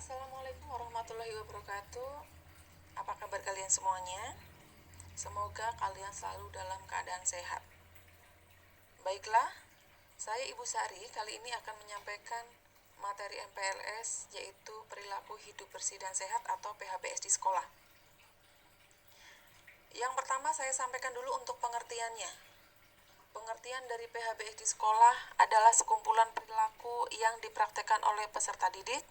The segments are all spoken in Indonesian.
Assalamualaikum warahmatullahi wabarakatuh. Apa kabar kalian semuanya? Semoga kalian selalu dalam keadaan sehat. Baiklah, saya Ibu Sari kali ini akan menyampaikan materi MPLS, yaitu perilaku hidup bersih dan sehat atau PHBS di sekolah. Yang pertama saya sampaikan dulu untuk pengertiannya. Pengertian dari PHBS di sekolah adalah sekumpulan perilaku yang dipraktekkan oleh peserta didik,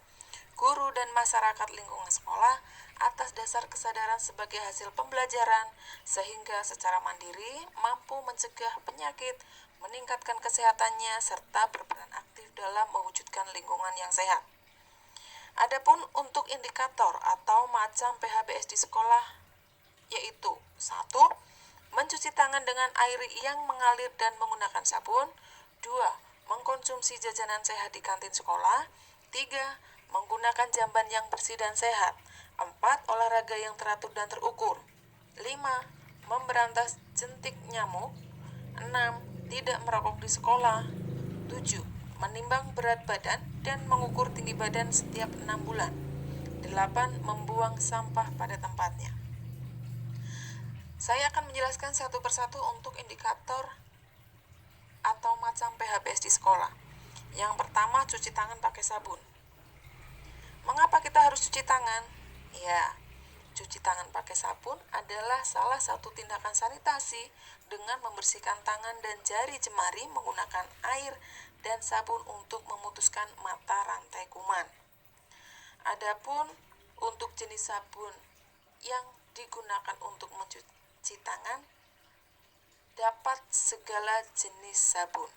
guru, dan masyarakat lingkungan sekolah atas dasar kesadaran sebagai hasil pembelajaran sehingga secara mandiri mampu mencegah penyakit, meningkatkan kesehatannya, serta berperan aktif dalam mewujudkan lingkungan yang sehat. Adapun untuk indikator atau macam PHBS di sekolah yaitu 1. Mencuci tangan dengan air yang mengalir dan menggunakan sabun. 2. Mengkonsumsi jajanan sehat di kantin sekolah. 3. Menggunakan jamban yang bersih dan sehat. 4. Olahraga yang teratur dan terukur. 5. Memberantas jentik nyamuk. 6. Tidak merokok di sekolah. 7. Menimbang berat badan dan mengukur tinggi badan setiap 6 bulan. 8. Membuang sampah pada tempatnya. Saya akan menjelaskan satu persatu untuk indikator atau macam PHBS di sekolah. Yang pertama, cuci tangan pakai sabun. Mengapa kita harus cuci tangan? Ya, cuci tangan pakai sabun adalah salah satu tindakan sanitasi dengan membersihkan tangan dan jari jemari menggunakan air dan sabun untuk memutuskan mata rantai kuman. Adapun untuk jenis sabun yang digunakan untuk mencuci tangan dapat segala jenis sabun.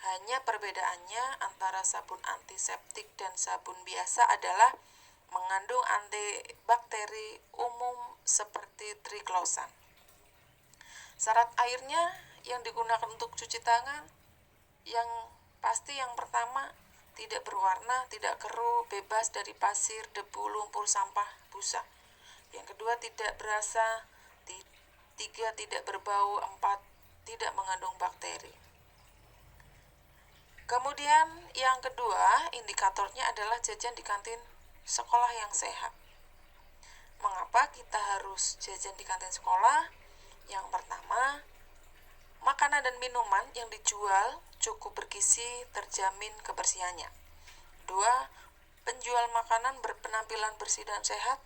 Hanya perbedaannya antara sabun antiseptik dan sabun biasa adalah mengandung antibakteri umum seperti triclosan. Syarat airnya yang digunakan untuk cuci tangan yang pasti yang pertama tidak berwarna, tidak keruh, bebas dari pasir, debu, lumpur, sampah, busa. Yang kedua tidak berasa, 3 tidak berbau, 4 tidak mengandung bakteri. Kemudian yang kedua indikatornya adalah jajan di kantin sekolah yang sehat. Mengapa kita harus jajan di kantin sekolah? Yang pertama, makanan dan minuman yang dijual cukup bergizi, terjamin kebersihannya. 2. Penjual makanan berpenampilan bersih dan sehat.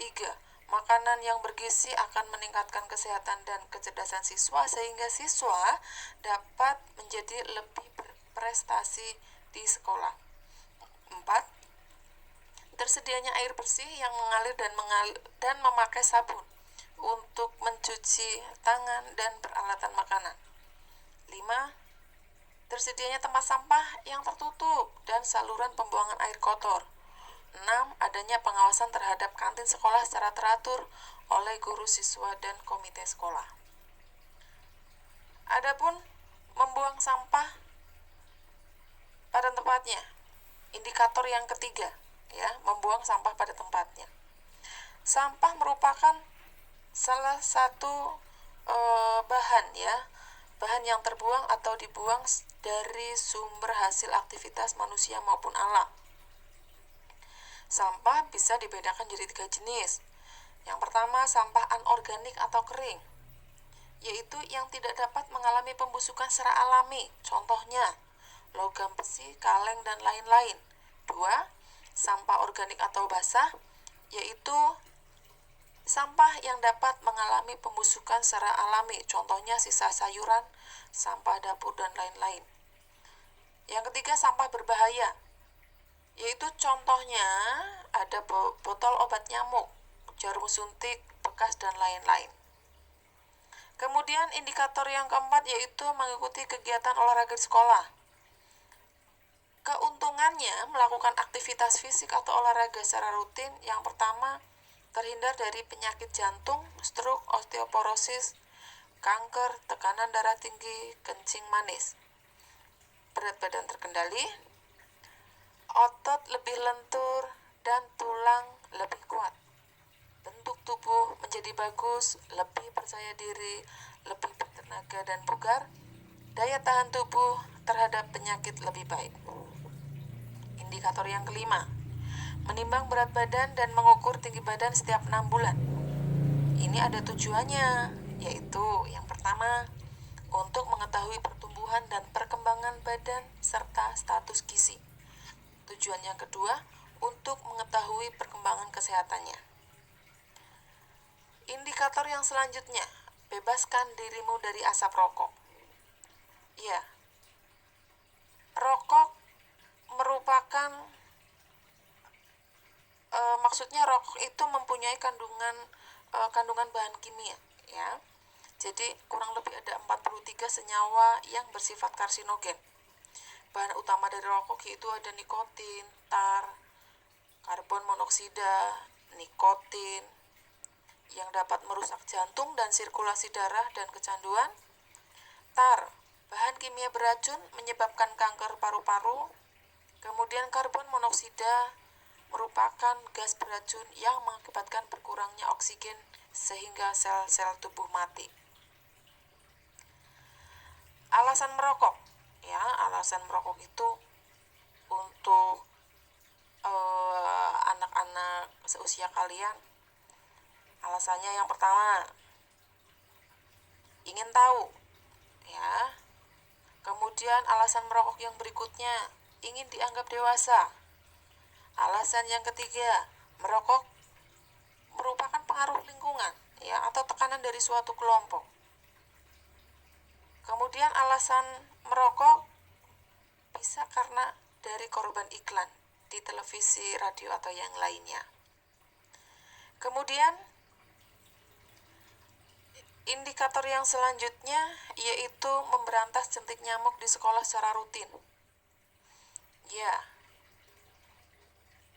3. Makanan yang bergizi akan meningkatkan kesehatan dan kecerdasan siswa sehingga siswa dapat menjadi lebih berprestasi di sekolah. 4. Tersedianya air bersih yang mengalir dan memakai sabun untuk mencuci tangan dan peralatan makanan. 5. Tersedianya tempat sampah yang tertutup dan saluran pembuangan air kotor. 6. Adanya pengawasan terhadap kantin sekolah secara teratur oleh guru, siswa, dan komite sekolah. Adapun membuang sampah pada tempatnya. Indikator yang ketiga, ya, membuang sampah pada tempatnya. Sampah merupakan salah satu bahan yang terbuang atau dibuang dari sumber hasil aktivitas manusia maupun alam. Sampah bisa dibedakan jadi 3 jenis. Yang pertama, sampah anorganik atau kering, yaitu yang tidak dapat mengalami pembusukan secara alami, contohnya logam besi, kaleng, dan lain-lain. 2. Sampah organik atau basah, yaitu sampah yang dapat mengalami pembusukan secara alami, contohnya sisa sayuran, sampah dapur, dan lain-lain. Yang ketiga, sampah berbahaya, yaitu contohnya ada botol obat nyamuk, jarum suntik bekas, dan lain-lain. Kemudian indikator yang keempat yaitu mengikuti kegiatan olahraga di sekolah. Keuntungannya melakukan aktivitas fisik atau olahraga secara rutin, yang pertama terhindar dari penyakit jantung, stroke, osteoporosis, kanker, tekanan darah tinggi, kencing manis. Berat badan terkendali, otot lebih lentur, dan tulang lebih kuat. Bentuk tubuh menjadi bagus, lebih percaya diri, lebih bertenaga dan bugar. Daya tahan tubuh terhadap penyakit lebih baik. Indikator yang kelima, menimbang berat badan dan mengukur tinggi badan setiap 6 bulan. Ini ada tujuannya, yaitu yang pertama, untuk mengetahui pertumbuhan dan perkembangan badan serta status gizi. Tujuan yang kedua, untuk mengetahui perkembangan kesehatannya. Indikator yang selanjutnya, bebaskan dirimu dari asap rokok. Ya, rokok merupakan maksudnya rokok itu mempunyai kandungan bahan kimia, ya. Jadi kurang lebih ada 43 senyawa yang bersifat karsinogen. Bahan utama dari rokok itu ada nikotin, tar, karbon monoksida, nikotin yang dapat merusak jantung dan sirkulasi darah dan kecanduan. Tar, bahan kimia beracun menyebabkan kanker paru-paru. Kemudian karbon monoksida merupakan gas beracun yang mengakibatkan berkurangnya oksigen sehingga sel-sel tubuh mati. Alasan merokok, ya, alasan merokok itu untuk anak-anak seusia kalian. Alasannya yang pertama, ingin tahu, ya. Kemudian alasan merokok yang berikutnya, ingin dianggap dewasa. Alasan yang ketiga, merokok merupakan pengaruh lingkungan, ya, atau tekanan dari suatu kelompok. Kemudian alasan merokok bisa karena dari korban iklan di televisi, radio, atau yang lainnya. Kemudian indikator yang selanjutnya yaitu memberantas jentik nyamuk di sekolah secara rutin. Ya,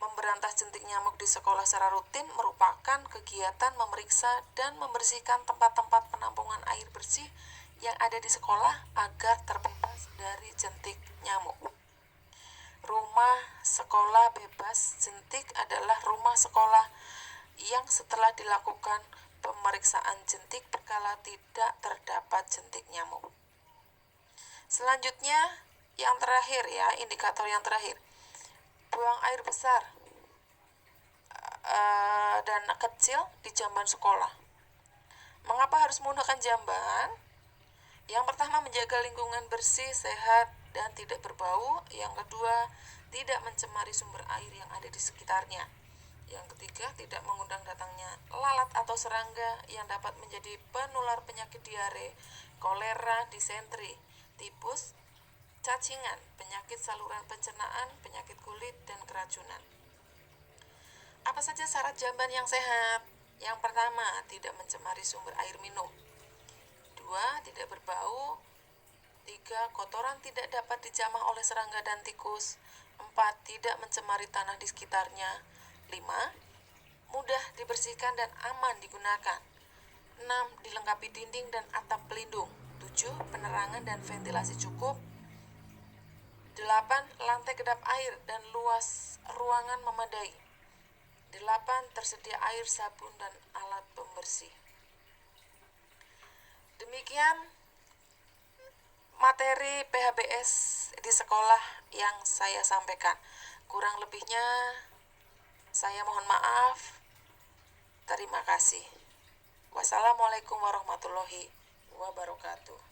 memberantas jentik nyamuk di sekolah secara rutin merupakan kegiatan memeriksa dan membersihkan tempat-tempat penampungan air bersih yang ada di sekolah agar terbebas dari jentik nyamuk. Rumah sekolah bebas jentik adalah rumah sekolah yang setelah dilakukan pemeriksaan jentik berkala tidak terdapat jentik nyamuk. Selanjutnya, yang terakhir, ya, indikator yang terakhir, buang air besar dan kecil di jamban sekolah. Mengapa harus menggunakan jamban? Yang pertama, menjaga lingkungan bersih, sehat, dan tidak berbau. Yang kedua, tidak mencemari sumber air yang ada di sekitarnya. Yang ketiga, tidak mengundang datangnya lalat atau serangga yang dapat menjadi penular penyakit diare, kolera, disentri, tipus, cacingan, penyakit saluran pencernaan, penyakit kulit, dan keracunan. Apa saja syarat jamban yang sehat? Yang pertama, tidak mencemari sumber air minum. 2. Tidak berbau. 3. Kotoran tidak dapat dijamah oleh serangga dan tikus. 4. Tidak mencemari tanah di sekitarnya. 5. Mudah dibersihkan dan aman digunakan. 6. Dilengkapi dinding dan atap pelindung. 7. Penerangan dan ventilasi cukup. 8. Lantai kedap air dan luas ruangan memadai. 8. Tersedia air, sabun, dan alat pembersih. Demikian materi PHBS di sekolah yang saya sampaikan. Kurang lebihnya saya mohon maaf. Terima kasih. Wassalamualaikum warahmatullahi wabarakatuh.